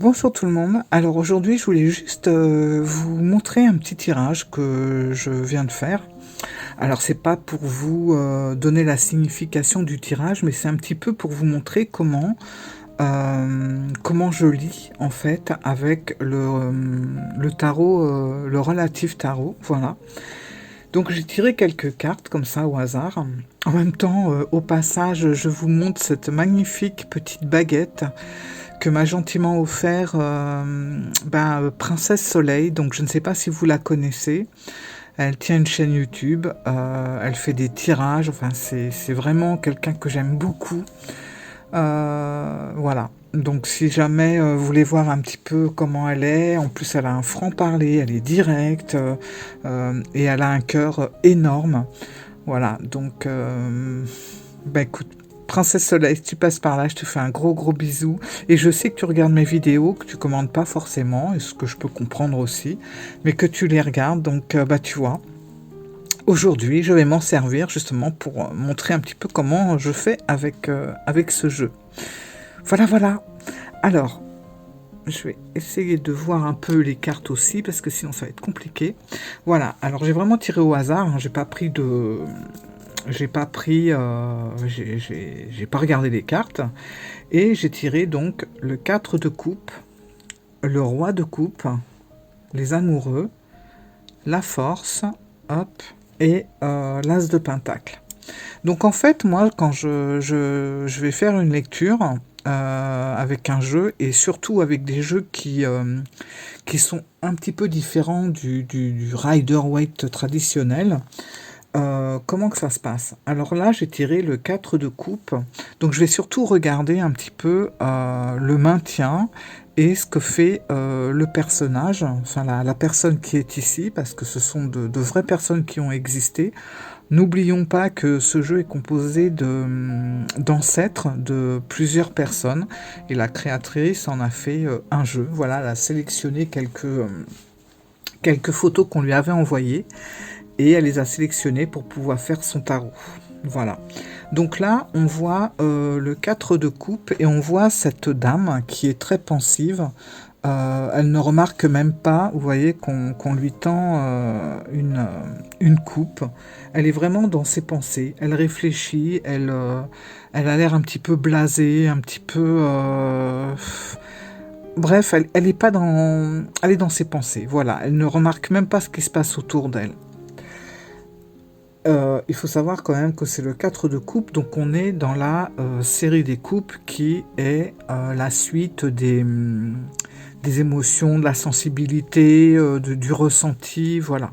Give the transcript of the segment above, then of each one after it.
Bonjour tout le monde. Alors aujourd'hui, je voulais juste vous montrer un petit tirage que je viens de faire. Alors c'est pas pour vous donner la signification du tirage, mais c'est un petit peu pour vous montrer comment je lis en fait avec le tarot, le relatif tarot. Voilà. Donc j'ai tiré quelques cartes comme ça au hasard. En même temps, au passage, je vous montre cette magnifique petite baguette que m'a gentiment offert Princesse Soleil. Donc je ne sais pas si vous la connaissez. Elle tient une chaîne YouTube, elle fait des tirages, enfin c'est vraiment quelqu'un que j'aime beaucoup. Voilà. Donc si jamais vous voulez voir un petit peu comment elle est, en plus elle a un franc-parler, elle est directe, et elle a un cœur énorme. Voilà, donc écoute, Princesse Soleil, si tu passes par là, je te fais un gros gros bisou. Et je sais que tu regardes mes vidéos, que tu commandes pas forcément, et ce que je peux comprendre aussi, mais que tu les regardes, donc tu vois. Aujourd'hui, je vais m'en servir justement pour montrer un petit peu comment je fais avec ce jeu. Voilà, voilà. Alors, je vais essayer de voir un peu les cartes aussi, parce que sinon ça va être compliqué. Voilà, alors j'ai vraiment tiré au hasard, hein, j'ai pas pris de... J'ai pas pris... j'ai pas regardé les cartes. Et j'ai tiré donc le 4 de coupe, le roi de coupe, les amoureux, la force, hop, et l'as de pentacle. Donc en fait, moi, quand je vais faire une lecture avec un jeu, et surtout avec des jeux qui sont un petit peu différents du Rider-Waite traditionnel, comment que ça se passe? Alors là, j'ai tiré le 4 de coupe, donc je vais surtout regarder un petit peu le maintien et ce que fait le personnage, enfin la personne qui est ici, parce que ce sont de vraies personnes qui ont existé. N'oublions pas que ce jeu est composé d'ancêtres de plusieurs personnes et la créatrice en a fait un jeu. Voilà, elle a sélectionné quelques photos qu'on lui avait envoyées et elle les a sélectionnées pour pouvoir faire son tarot. Voilà. Donc là, on voit le 4 de coupe et on voit cette dame qui est très pensive. Elle ne remarque même pas, vous voyez, qu'on lui tend une coupe. Elle est vraiment dans ses pensées. Elle réfléchit, elle a l'air un petit peu blasée, un petit peu... Bref, elle est pas dans... Elle est dans ses pensées, voilà. Elle ne remarque même pas ce qui se passe autour d'elle. Il faut savoir quand même que c'est le 4 de coupe, donc on est dans la série des coupes qui est la suite des émotions, de la sensibilité, du ressenti, voilà.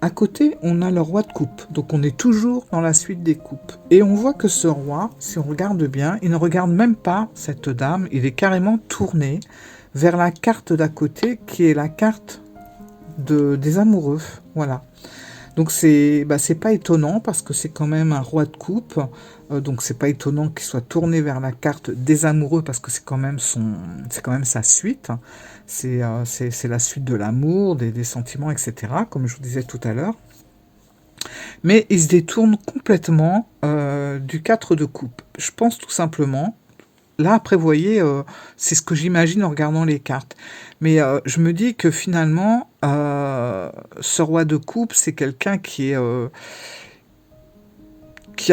À côté, on a le roi de coupe, donc on est toujours dans la suite des coupes. Et on voit que ce roi, si on regarde bien, il ne regarde même pas cette dame, il est carrément tourné vers la carte d'à côté, qui est la carte des amoureux, voilà. Donc c'est pas étonnant parce que c'est quand même un roi de coupe, donc c'est pas étonnant qu'il soit tourné vers la carte des amoureux parce que c'est quand même sa suite. C'est la suite de l'amour, des sentiments, etc. Comme je vous disais tout à l'heure. Mais il se détourne complètement du 4 de coupe. Je pense tout simplement. Là, après, vous voyez, c'est ce que j'imagine en regardant les cartes. Mais je me dis que finalement, ce roi de coupe, c'est quelqu'un qui a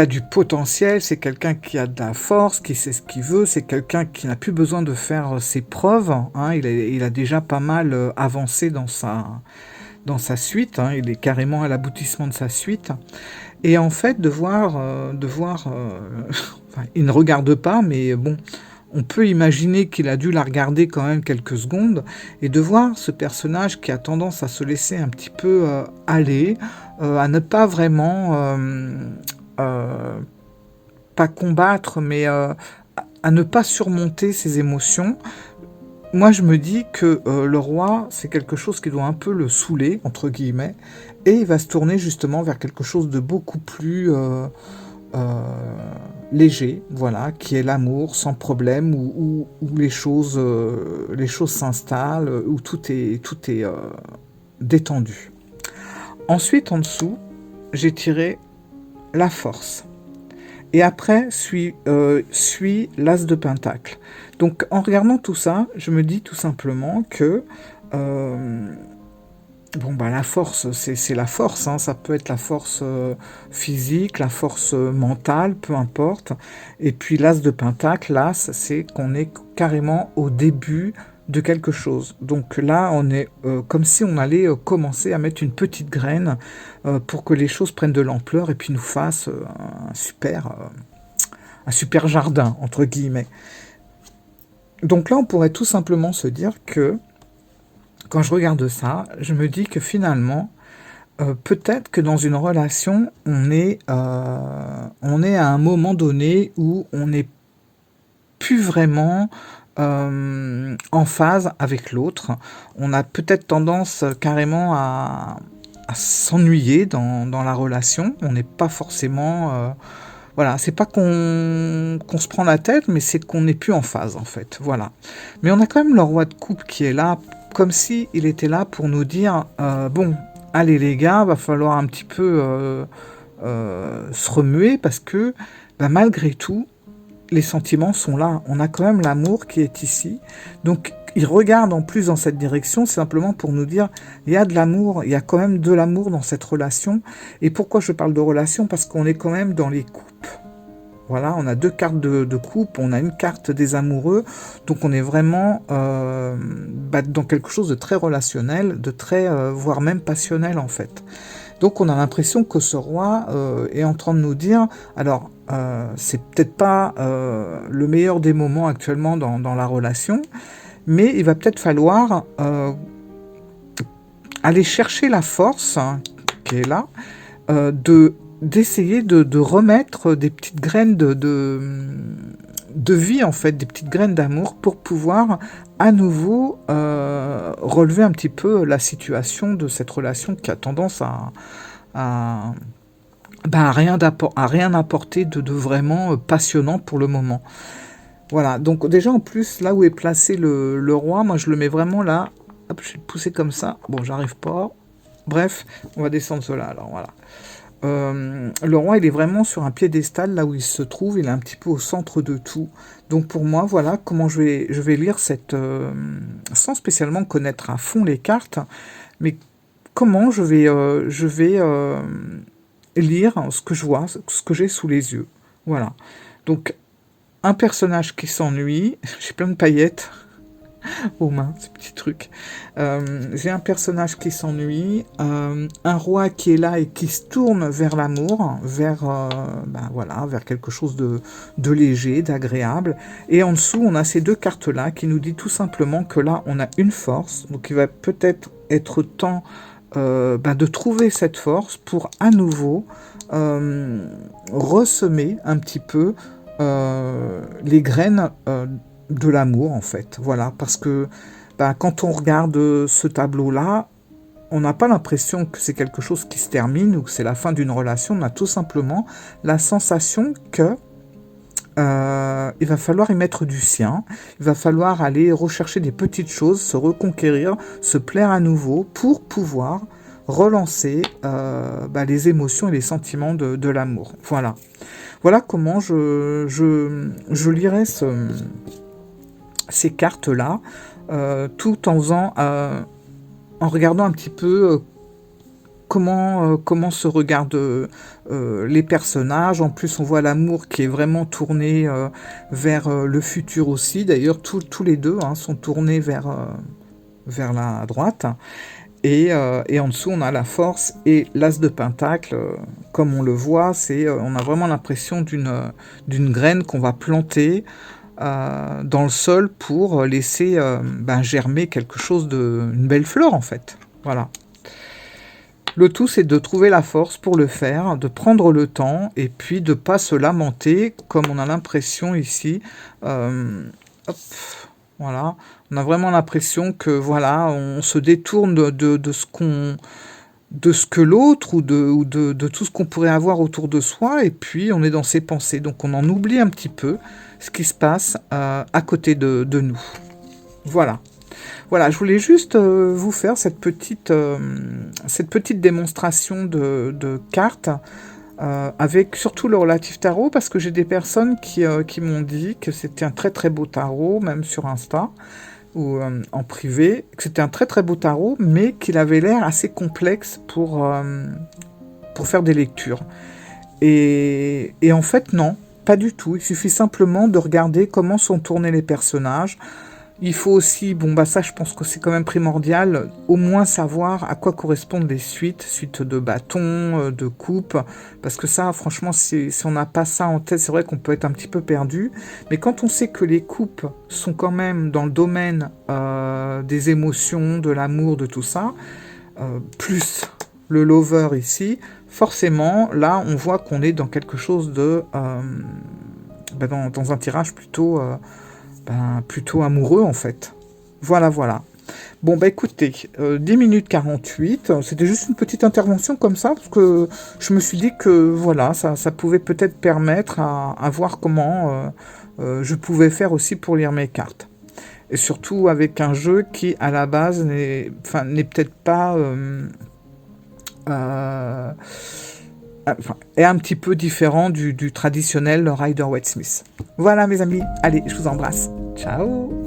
du potentiel, c'est quelqu'un qui a de la force, qui sait ce qu'il veut, c'est quelqu'un qui n'a plus besoin de faire ses preuves. Hein, il a déjà pas mal avancé dans sa suite. Hein, il est carrément à l'aboutissement de sa suite. Et en fait, enfin, il ne regarde pas, mais bon, on peut imaginer qu'il a dû la regarder quand même quelques secondes, et de voir ce personnage qui a tendance à se laisser un petit peu aller, à ne pas vraiment, euh, pas combattre, mais à ne pas surmonter ses émotions. Moi, je me dis que le roi, c'est quelque chose qui doit un peu le saouler, entre guillemets, et il va se tourner justement vers quelque chose de beaucoup plus euh, léger, voilà, qui est l'amour sans problème, où les choses s'installent, où tout est détendu. Ensuite, en dessous, j'ai tiré la force. et après suit l'as de pentacle. Donc en regardant tout ça, je me dis tout simplement que bon, bah, la force, c'est la force, hein. Ça peut être la force physique, la force mentale, peu importe. Et puis l'as de pentacle, l'as, c'est qu'on est carrément au début de quelque chose. Donc là, on est comme si on allait commencer à mettre une petite graine pour que les choses prennent de l'ampleur et puis nous fassent un super jardin, entre guillemets. Donc là, on pourrait tout simplement se dire que quand je regarde ça, je me dis que finalement, peut-être que dans une relation, on est à un moment donné où on n'est plus vraiment en phase avec l'autre. On a peut-être tendance carrément à s'ennuyer dans la relation. On n'est pas forcément... voilà, c'est pas qu'on se prend la tête, mais c'est qu'on n'est plus en phase, en fait. Voilà. Mais on a quand même le roi de coupe qui est là, comme si il était là pour nous dire bon, allez les gars, va falloir un petit peu se remuer parce que bah, malgré tout, les sentiments sont là. On a quand même l'amour qui est ici. Donc, il regarde en plus dans cette direction, simplement pour nous dire, il y a de l'amour, il y a quand même de l'amour dans cette relation. Et pourquoi je parle de relation? Parce qu'on est quand même dans les coupes. Voilà, on a deux cartes de coupe, on a une carte des amoureux, donc on est vraiment dans quelque chose de très relationnel, de très, voire même passionnel en fait. Donc on a l'impression que ce roi est en train de nous dire, alors c'est peut-être pas le meilleur des moments actuellement dans la relation, mais il va peut-être falloir aller chercher la force qui est là, d'essayer de remettre des petites graines de vie, en fait, des petites graines d'amour pour pouvoir à nouveau relever un petit peu la situation de cette relation qui a tendance à, à rien apporter de vraiment passionnant pour le moment. Voilà, donc déjà en plus, là où est placé le roi, moi je le mets vraiment là. Hop, je vais le pousser comme ça. Bon, j'arrive pas. Bref, on va descendre cela. Alors voilà. Le roi, il est vraiment sur un piédestal là où il se trouve. Il est un petit peu au centre de tout. Donc pour moi, voilà comment je vais lire cette, sans spécialement connaître à fond les cartes, mais comment je vais lire ce que je vois, ce que j'ai sous les yeux. Voilà. Donc un personnage qui s'ennuie. J'ai plein de paillettes aux mains, ces petits trucs. J'ai un personnage qui s'ennuie, un roi qui est là et qui se tourne vers l'amour, vers, voilà, vers quelque chose de léger, d'agréable. Et en dessous, on a ces deux cartes-là qui nous dit tout simplement que là, on a une force. Donc il va peut-être être temps de trouver cette force pour à nouveau ressemer un petit peu les graines de l'amour en fait, voilà, parce que quand on regarde ce tableau-là, on n'a pas l'impression que c'est quelque chose qui se termine ou que c'est la fin d'une relation, on a tout simplement la sensation que il va falloir y mettre du sien, il va falloir aller rechercher des petites choses, se reconquérir, se plaire à nouveau pour pouvoir relancer les émotions et les sentiments de l'amour. Voilà. Voilà comment je lirais ces cartes-là, tout en faisant, en regardant un petit peu comment se regardent les personnages. En plus, on voit l'amour qui est vraiment tourné vers le futur aussi. D'ailleurs, tous les deux sont tournés vers la droite. Et en dessous, on a la force et l'as de pentacle. Comme on le voit, on a vraiment l'impression d'une graine qu'on va planter dans le sol pour laisser germer quelque chose une belle fleur en fait. Voilà. Le tout, c'est de trouver la force pour le faire, de prendre le temps et puis de pas se lamenter comme on a l'impression ici. Hop, voilà. On a vraiment l'impression que voilà, on se détourne de ce que l'autre ou de tout ce qu'on pourrait avoir autour de soi, et puis on est dans ses pensées. Donc on en oublie un petit peu ce qui se passe à côté de nous. Voilà. Voilà, je voulais juste vous faire cette petite démonstration de cartes avec surtout le relatif tarot, parce que j'ai des personnes qui m'ont dit que c'était un très très beau tarot, même sur Insta, ou en privé, que c'était un très très beau tarot, mais qu'il avait l'air assez complexe pour faire des lectures. Et en fait, non, pas du tout. Il suffit simplement de regarder comment sont tournés les personnages. Il faut aussi, bon bah ça je pense que c'est quand même primordial, au moins savoir à quoi correspondent les suites de bâtons, de coupes, parce que ça franchement si on n'a pas ça en tête, c'est vrai qu'on peut être un petit peu perdu, mais quand on sait que les coupes sont quand même dans le domaine des émotions, de l'amour, de tout ça, plus le lover ici, forcément là on voit qu'on est dans quelque chose de... dans un tirage plutôt amoureux en fait. Voilà, voilà. Bon, bah écoutez, 10 minutes 48, c'était juste une petite intervention comme ça, parce que je me suis dit que voilà, ça pouvait peut-être permettre à voir comment je pouvais faire aussi pour lire mes cartes. Et surtout avec un jeu qui, à la base, n'est peut-être pas... est un petit peu différent du traditionnel Rider-Waite Smith. Voilà mes amis, allez, je vous embrasse. Ciao.